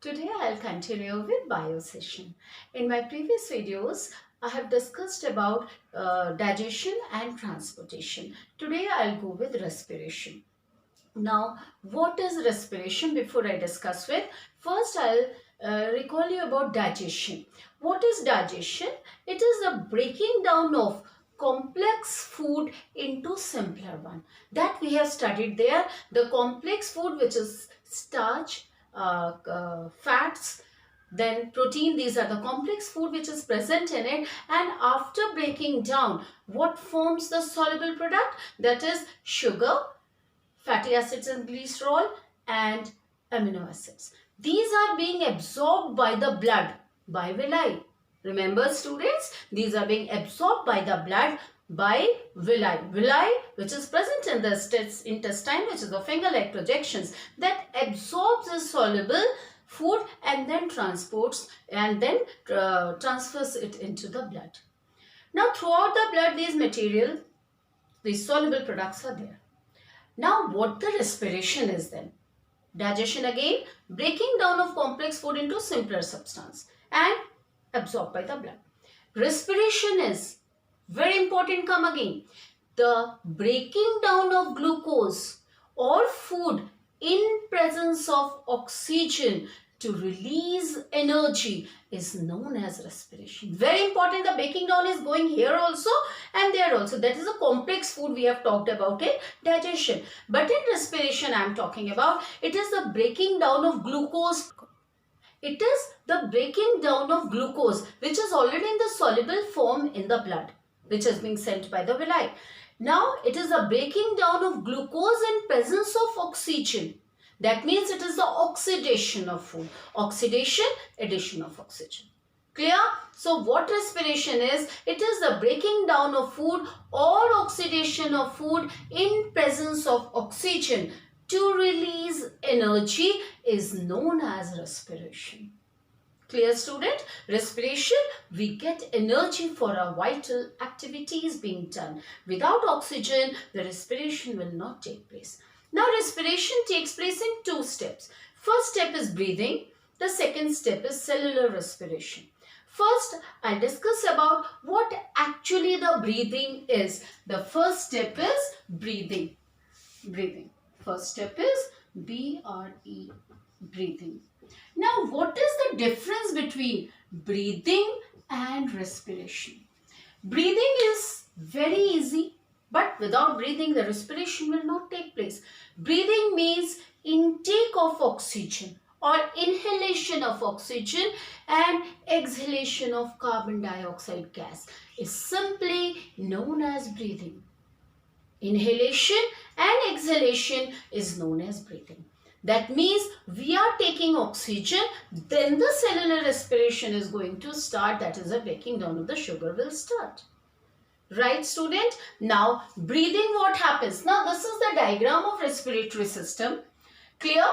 Today I'll continue with bio session. In my previous videos, I have discussed about digestion and transportation. Today I'll go with respiration. Now, what is respiration before I discuss with? First, I'll recall you about digestion. What is digestion? It is the breaking down of complex food into simpler one. That we have studied there. The complex food which is starch, fats, then protein. These are the complex food which is present in it, and after breaking down, what forms the soluble product? That is sugar, fatty acids and glycerol, and amino acids. These are being absorbed by the blood by villi. Remember students, these are being absorbed by the blood by villi. Villi which is present in the intestine, which is the finger-like projections, that absorbs the soluble food and then transports and then transfers it into the blood. Now throughout the blood, these soluble products are there. Now, what the respiration is then? Digestion again, breaking down of complex food into simpler substance and absorbed by the blood. Respiration is very important, come again. The breaking down of glucose or food in presence of oxygen to release energy is known as respiration. Very important, the breaking down is going here also and there also. That is a complex food we have talked about in digestion. But in respiration I am talking about, it is the breaking down of glucose. It is the breaking down of glucose which is already in the soluble form in the blood, which is being sent by the villi. Now it is the breaking down of glucose in presence of oxygen. That means it is the oxidation of food. Oxidation, addition of oxygen. Clear? So what respiration is? It is the breaking down of food or oxidation of food in presence of oxygen to release energy is known as respiration. Clear student? Respiration, we get energy for our vital activities being done. Without oxygen, the respiration will not take place. Now, respiration takes place in two steps. First step is breathing. The second step is cellular respiration. First, I'll discuss about what actually the breathing is. The first step is breathing. Breathing. First step is B-R-E, breathing. Now, what is the difference between breathing and respiration? Breathing is very easy, but without breathing, the respiration will not take place. Breathing means intake of oxygen or inhalation of oxygen and exhalation of carbon dioxide gas is simply known as breathing. Inhalation and exhalation is known as breathing. That means we are taking oxygen, then the cellular respiration is going to start. That is, the breaking down of the sugar will start. Right, student? Now, breathing, what happens? Now, this is the diagram of respiratory system. Clear?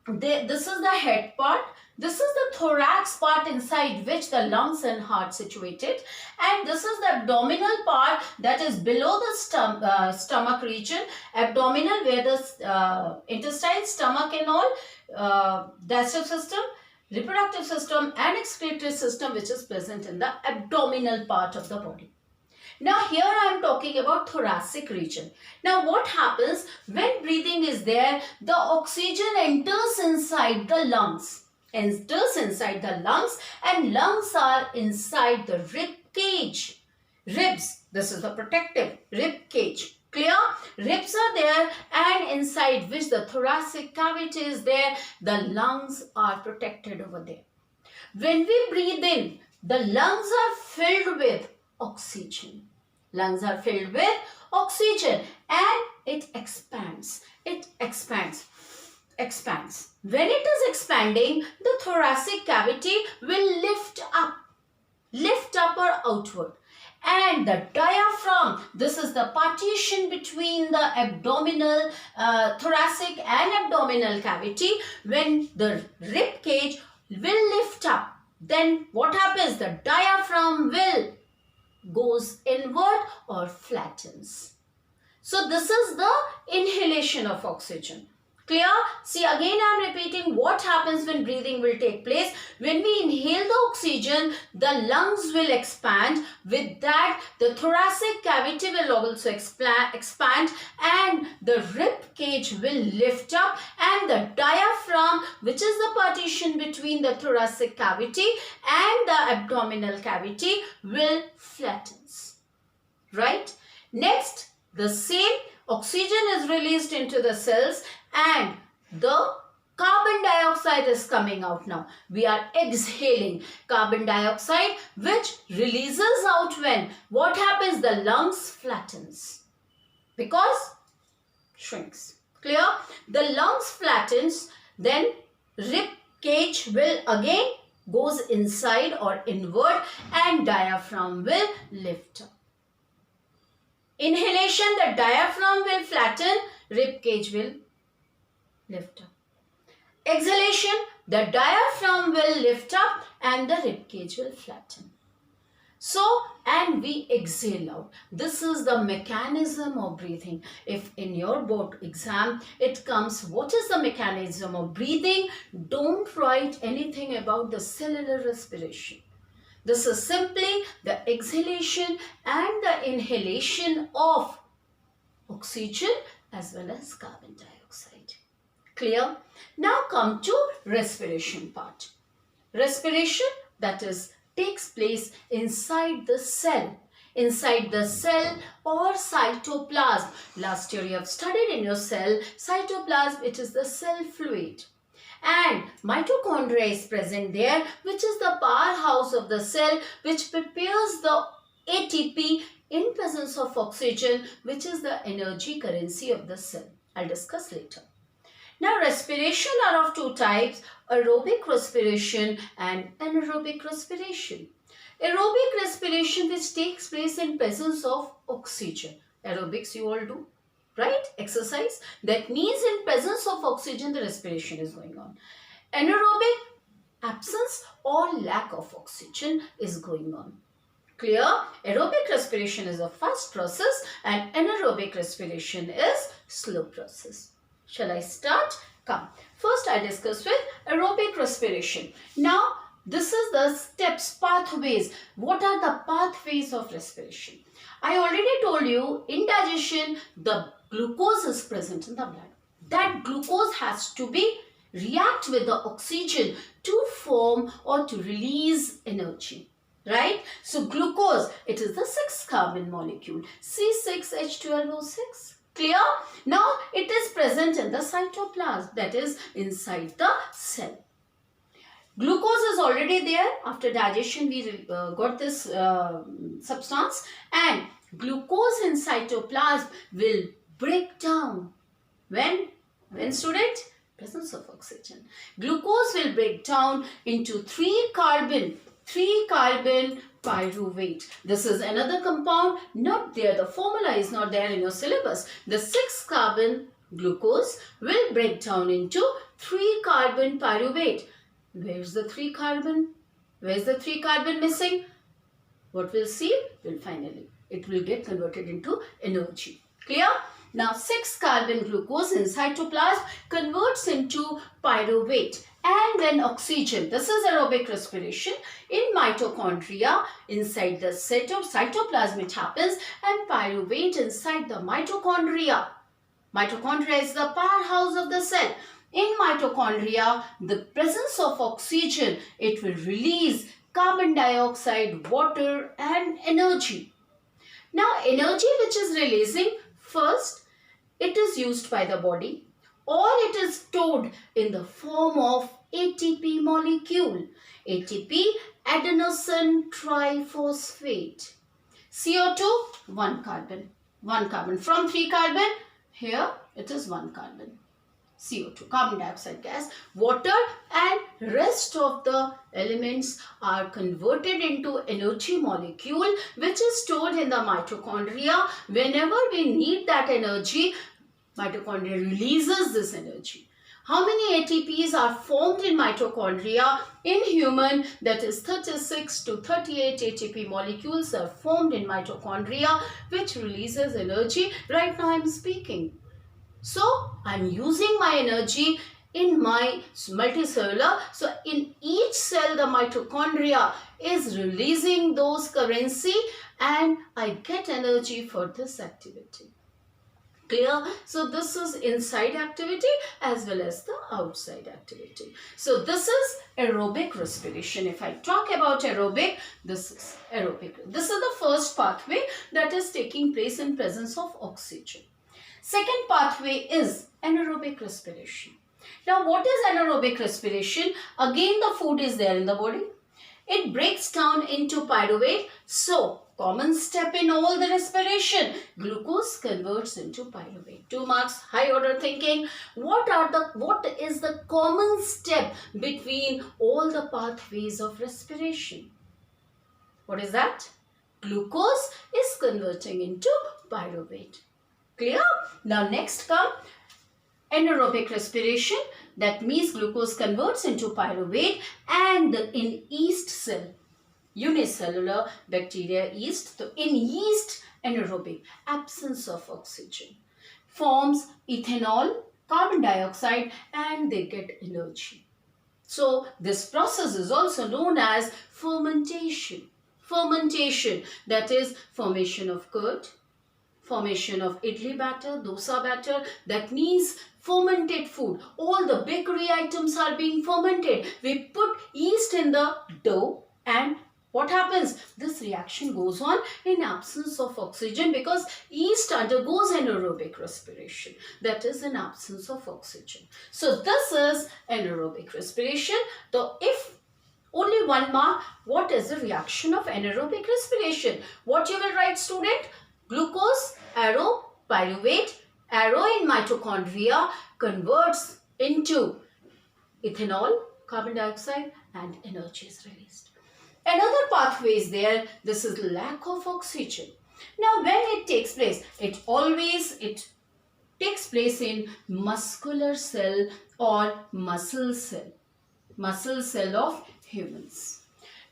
This is the head part. This is the thorax part inside which the lungs and heart situated. And this is the abdominal part that is below the stomach region. Abdominal where the intestine, stomach and all, digestive system, reproductive system and excretory system which is present in the abdominal part of the body. Now here I am talking about thoracic region. Now what happens when breathing is there? The oxygen enters inside the lungs. Enters inside the lungs and lungs are inside the rib cage. Ribs, this is the protective rib cage. Clear? Ribs are there and inside which the thoracic cavity is there. The lungs are protected over there. When we breathe in, the lungs are filled with oxygen. Lungs are filled with oxygen and it expands. It expands. Expands. When it is expanding, the thoracic cavity will lift up or outward. And the diaphragm, this is the partition between the abdominal, thoracic and abdominal cavity. When the rib cage will lift up, then what happens? The diaphragm will goes inward or flattens. So this is the inhalation of oxygen. Clear? See, again I am repeating what happens when breathing will take place. When we inhale the oxygen, the lungs will expand. With that, the thoracic cavity will also expand and the rib cage will lift up and the diaphragm, which is the partition between the thoracic cavity and the abdominal cavity, will flatten. Right? Next, the same oxygen is released into the cells and the carbon dioxide is coming out now. We are exhaling carbon dioxide which releases out when? What happens? The lungs flattens because shrinks. Clear? The lungs flattens, then rib cage will again goes inside or inward and diaphragm will lift up. Inhalation, the diaphragm will flatten, rib cage will lift up. Exhalation, the diaphragm will lift up and the rib cage will flatten. So, and we exhale out. This is the mechanism of breathing. If in your board exam it comes, what is the mechanism of breathing? Don't write anything about the cellular respiration. This is simply the exhalation and the inhalation of oxygen as well as carbon dioxide. Clear? Now come to respiration part. Respiration, that is, takes place inside the cell. Inside the cell or cytoplasm. Last year you have studied in your cell, cytoplasm, it is the cell fluid. And mitochondria is present there, which is the powerhouse of the cell, which prepares the ATP in presence of oxygen, which is the energy currency of the cell. I'll discuss later. Now, respiration are of two types, aerobic respiration and anaerobic respiration. Aerobic respiration which takes place in presence of oxygen. Aerobics you all do. Right? Exercise. That means in presence of oxygen, the respiration is going on. Anaerobic, absence or lack of oxygen is going on. Clear? Aerobic respiration is a fast process and anaerobic respiration is slow process. Shall I start? Come. First, I discuss with aerobic respiration. Now, this is the steps, pathways. What are the pathways of respiration? I already told you, in digestion, the glucose is present in the blood. That glucose has to be react with the oxygen to form or to release energy. Right? So, glucose, it is the 6th carbon molecule, C6H12O6. Clear? Now, it is present in the cytoplasm, that is inside the cell. Glucose is already there. After digestion, we got this substance, and glucose in cytoplasm will break down. When student? Presence of oxygen. Glucose will break down into 3 carbon pyruvate. This is another compound not there. The formula is not there in your syllabus. The 6 carbon glucose will break down into 3 carbon pyruvate. Where's the 3 carbon? Where's the 3 carbon missing? What we'll see? Will finally, it will get converted into energy. Clear? Now 6 carbon glucose in cytoplasm converts into pyruvate and then oxygen. This is aerobic respiration. In mitochondria, inside the cytoplasm it happens, and pyruvate inside the mitochondria. Mitochondria is the powerhouse of the cell. In mitochondria, the presence of oxygen, it will release carbon dioxide, water and energy. Now, energy which is releasing, first, it is used by the body or it is stored in the form of ATP molecule. ATP, adenosine triphosphate. CO2, 1 carbon. 1 carbon. From 3 carbon, here it is 1 carbon. CO2, carbon dioxide gas, water and rest of the elements are converted into energy molecule which is stored in the mitochondria. Whenever we need that energy, mitochondria releases this energy. How many ATPs are formed in mitochondria? In human, that is 36 to 38 ATP molecules are formed in mitochondria which releases energy. Right now I am speaking. So I'm using my energy in my multicellular. So in each cell, the mitochondria is releasing those currency and I get energy for this activity. Clear? So this is inside activity as well as the outside activity. So this is aerobic respiration. If I talk about aerobic, this is aerobic. This is the first pathway that is taking place in presence of oxygen. Second pathway is anaerobic respiration. Now what is anaerobic respiration? Again the food is there in the body. It breaks down into pyruvate. So common step in all the respiration, glucose converts into pyruvate. 2 marks, high order thinking. What is the common step between all the pathways of respiration? What is that? Glucose is converting into pyruvate. Clear? Now next come anaerobic respiration. That means glucose converts into pyruvate and in yeast cell, unicellular bacteria yeast. So in yeast, anaerobic, absence of oxygen, forms ethanol, carbon dioxide and they get energy. So this process is also known as fermentation. Fermentation, that is formation of curd, formation of idli batter, dosa batter, that means fermented food. All the bakery items are being fermented. We put yeast in the dough and what happens? This reaction goes on in absence of oxygen because yeast undergoes anaerobic respiration. That is in absence of oxygen. So this is anaerobic respiration. So if only 1 mark, what is the reaction of anaerobic respiration? What you will write, student? Glucose, arrow, pyruvate, arrow in mitochondria converts into ethanol, carbon dioxide and energy is released. Another pathway is there. This is lack of oxygen. Now when it takes place, it takes place in muscular cell or muscle cell of humans.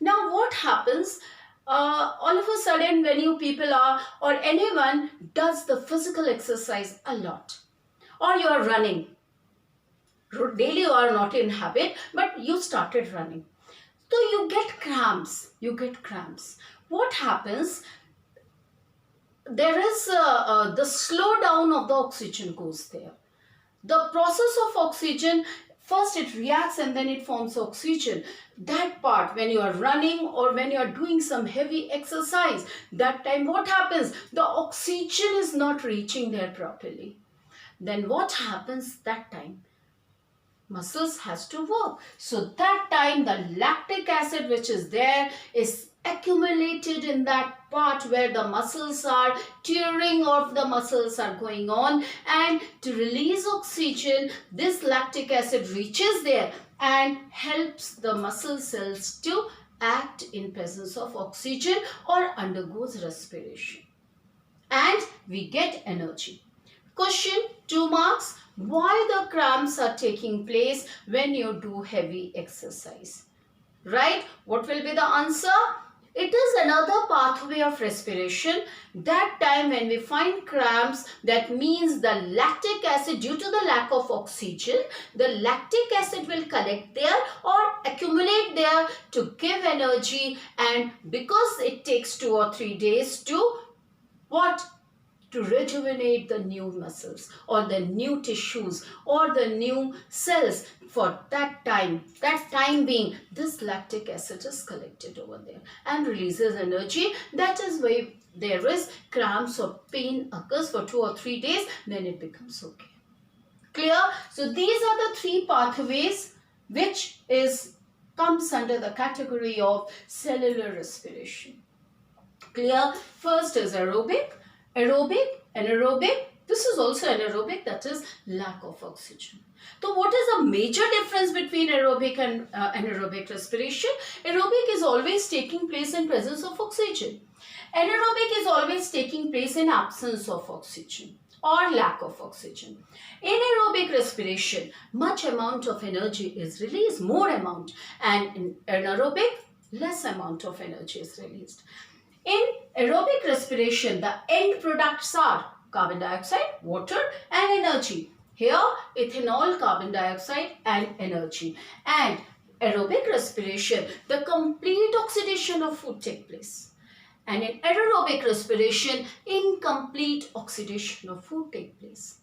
Now what happens? All of a sudden when you people are or anyone does the physical exercise a lot or you are running, daily you are not in habit but you started running, so you get cramps. What happens? There is the slowdown of the oxygen goes there. The process of oxygen, first it reacts and then it forms oxygen. That part when you are running or when you are doing some heavy exercise, that time what happens? The oxygen is not reaching there properly. Then what happens that time? Muscles has to work. So that time the lactic acid which is there is accumulated in that part where the muscles are, tearing of the muscles are going on, and to release oxygen this lactic acid reaches there and helps the muscle cells to act in presence of oxygen or undergoes respiration and we get energy. Question 2 marks. Why the cramps are taking place when you do heavy exercise? Right? What will be the answer? It is another pathway of respiration. That time when we find cramps, that means the lactic acid, due to the lack of oxygen, the lactic acid will collect there or accumulate there to give energy, and because it takes 2 or 3 days to what? To rejuvenate the new muscles or the new tissues or the new cells. For that time being, this lactic acid is collected over there and releases energy. That is why there is cramps or pain occurs for 2 or 3 days, then it becomes okay. Clear? So these are the 3 pathways which comes under the category of cellular respiration. Clear? First is aerobic, anaerobic. This is also anaerobic, that is lack of oxygen. So what is the major difference between aerobic and anaerobic respiration? Aerobic is always taking place in presence of oxygen. Anaerobic is always taking place in absence of oxygen or lack of oxygen. In aerobic respiration, much amount of energy is released, more amount, and in anaerobic, less amount of energy is released. In aerobic respiration, the end products are carbon dioxide, water and energy. Here ethanol, carbon dioxide and energy. And aerobic respiration, the complete oxidation of food takes place. And in aerobic respiration, incomplete oxidation of food takes place.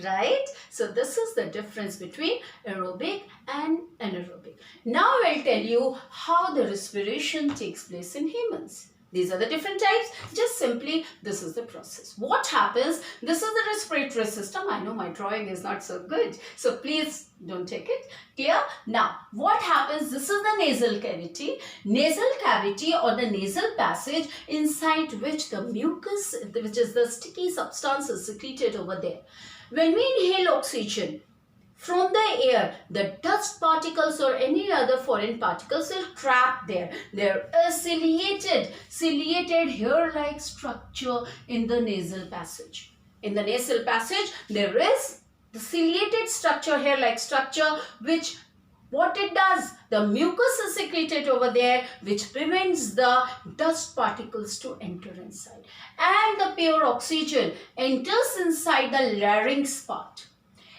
Right? So this is the difference between aerobic and anaerobic. Now I will tell you how the respiration takes place in humans. These are the different types. Just simply, this is the process. What happens? This is the respiratory system. I know my drawing is not so good, so please don't take it. Clear? Now, what happens? This is the nasal cavity. Nasal cavity or the nasal passage inside which the mucus, which is the sticky substance, is secreted over there. When we inhale oxygen from the air, the dust particles or any other foreign particles will trap there. There is ciliated hair-like structure in the nasal passage. In the nasal passage, there is the ciliated structure, hair-like structure, which what it does, the mucus is secreted over there, which prevents the dust particles to enter inside. And the pure oxygen enters inside the larynx part.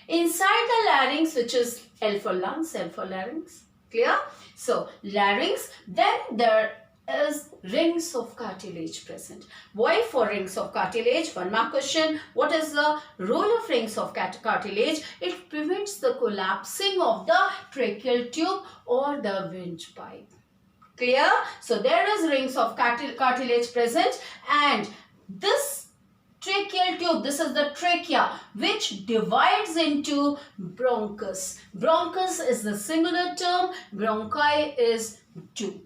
Inside the larynx, which is L for lungs, L for larynx. Clear? So, larynx, then there is rings of cartilage present. Why for rings of cartilage? One more question. What is the role of rings of cartilage? It prevents the collapsing of the tracheal tube or the windpipe. Clear? So there is rings of cartilage present, and this tracheal tube, this is the trachea, which divides into bronchus. Bronchus is the singular term, bronchi is two.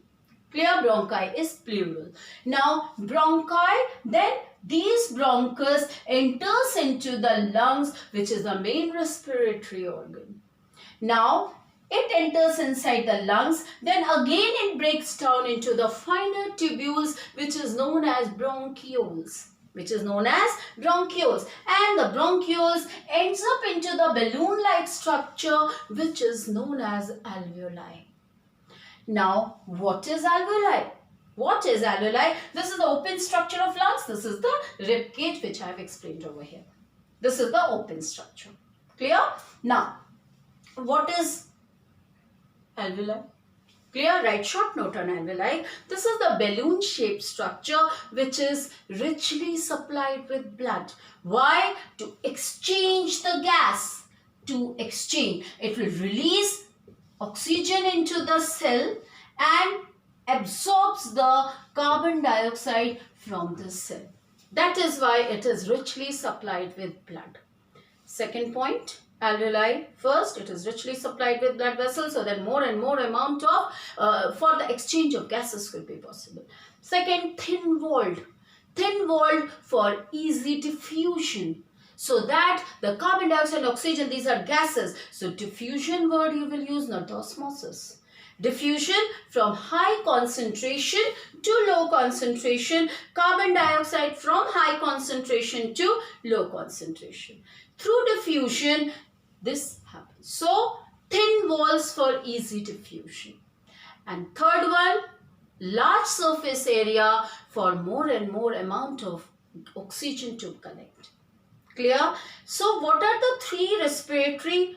Clear? Bronchi is plural. Now, bronchi, then these bronchus enters into the lungs, which is the main respiratory organ. Now, it enters inside the lungs, then again it breaks down into the finer tubules, which is known as bronchioles. And the bronchioles ends up into the balloon-like structure, which is known as alveoli. Now, what is alveoli? This is the open structure of lungs. This is the rib cage, which I have explained over here. This is the open structure. Clear? Now, what is alveoli? Clear? Write short note on alveoli. This is the balloon-shaped structure which is richly supplied with blood. Why? To exchange the gas. It will release oxygen into the cell and absorbs the carbon dioxide from the cell. That is why it is richly supplied with blood. Second point, alveoli. First, it is richly supplied with blood vessels, so that more and more amount of for the exchange of gases could be possible. Second, thin-walled for easy diffusion, so that the carbon dioxide and oxygen, these are gases. So diffusion word you will use, not osmosis. Diffusion from high concentration to low concentration, carbon dioxide from high concentration to low concentration. Through diffusion, this happens. So, thin walls for easy diffusion. And third one, large surface area for more and more amount of oxygen to collect. Clear? So, what are the three respiratory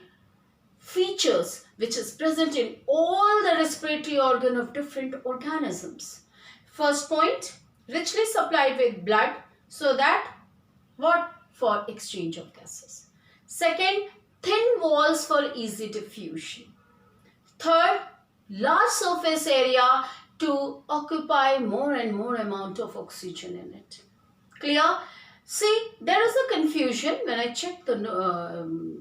features which is present in all the respiratory organ of different organisms? First point, richly supplied with blood, so that what? For exchange of gases. Second, thin walls for easy diffusion. Third, large surface area to occupy more and more amount of oxygen in it. Clear? See, there is a confusion when I check the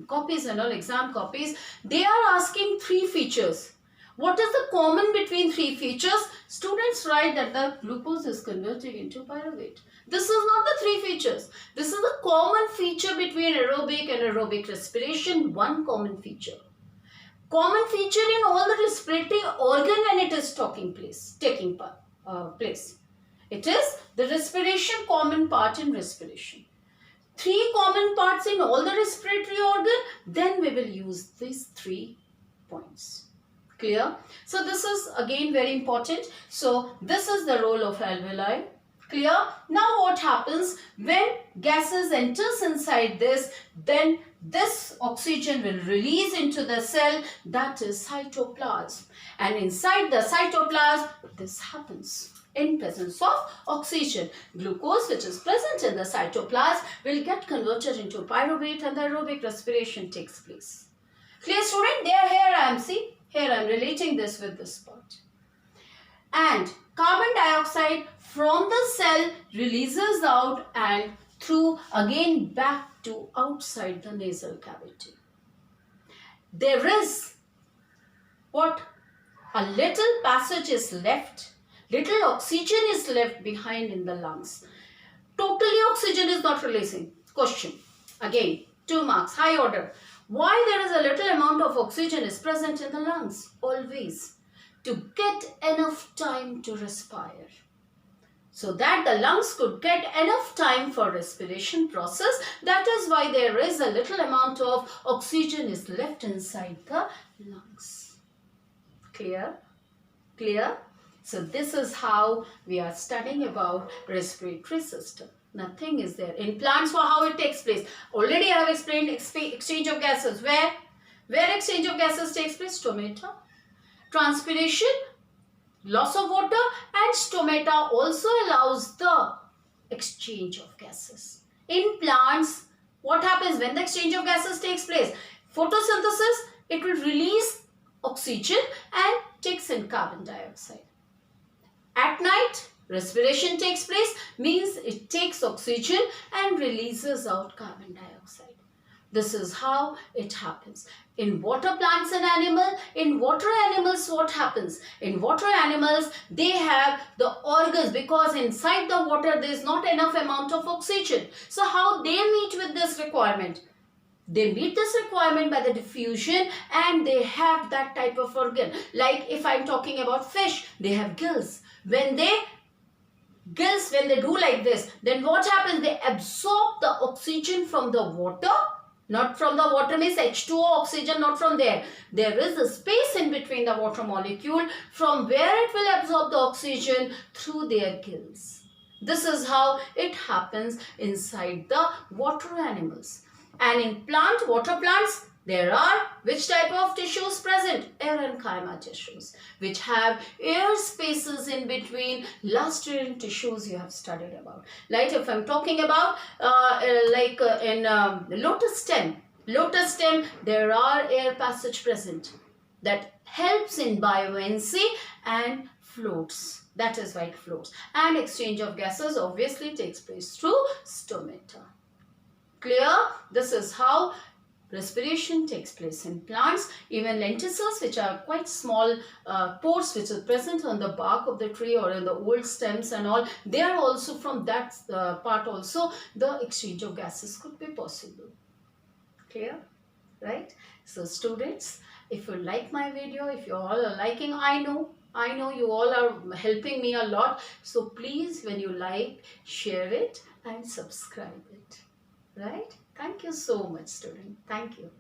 copies and all, exam copies. They are asking three features. What is the common between three features? Students write that the glucose is converting into pyruvate. This is not the three features. This is the common feature between aerobic and aerobic respiration. One common feature. Common feature in all the respiratory organ when it is taking place. It is the respiration common part in respiration. Three common parts in all the respiratory organ. Then we will use these 3 points. Clear? So this is again very important. So this is the role of alveoli. Clear? Now what happens when gases enters inside this, then this oxygen will release into the cell, that is cytoplasm. And inside the cytoplasm, this happens. In presence of oxygen, glucose which is present in the cytoplasm will get converted into pyruvate and the aerobic respiration takes place. Clear, student? There, here I am, see? Here I am relating this with this part. And carbon dioxide from the cell releases out and through again back to outside the nasal cavity. There is what? A little passage is left. Little oxygen is left behind in the lungs. Totally oxygen is not releasing. Question. Again, 2 marks, high order. Why there is a little amount of oxygen is present in the lungs? Always. To get enough time to respire. So that the lungs could get enough time for respiration process. That is why there is a little amount of oxygen is left inside the lungs. Clear? Clear? So this is how we are studying about respiratory system. Nothing is there. In plants, for how it takes place. Already I have explained exchange of gases. Where? Where exchange of gases takes place? Stomata. Transpiration, loss of water, and stomata also allows the exchange of gases. In plants, what happens when the exchange of gases takes place? Photosynthesis, it will release oxygen and takes in carbon dioxide. At night, respiration takes place, means it takes oxygen and releases out carbon dioxide. This is how it happens. In water plants and in water animals, what happens? In water animals, they have the organs because inside the water there is not enough amount of oxygen. So how they meet with this requirement? They meet this requirement by the diffusion and they have that type of organ. Like if I'm talking about fish, they have gills. When they do like this, then what happens? They absorb the oxygen from the water. Not from the water means H2O oxygen, not from there. There is a space in between the water molecule from where it will absorb the oxygen through their gills. This is how it happens inside the water animals. And in water plants, there are which type of tissues present? Parenchyma tissues, which have air spaces in between. Last year in tissues you have studied about. Like if I'm talking about in lotus stem, there are air passage present that helps in buoyancy and floats. That is why it floats. And exchange of gases obviously takes place through stomata. Clear? This is how respiration takes place in plants. Even lenticels, which are quite small pores which are present on the bark of the tree or in the old stems and all, they are also from that part also the exchange of gases could be possible. Clear? Right? So students, if you like my video, if you all are liking, I know you all are helping me a lot. So please, when you like, share it and subscribe it. Right? Thank you so much, student. Thank you.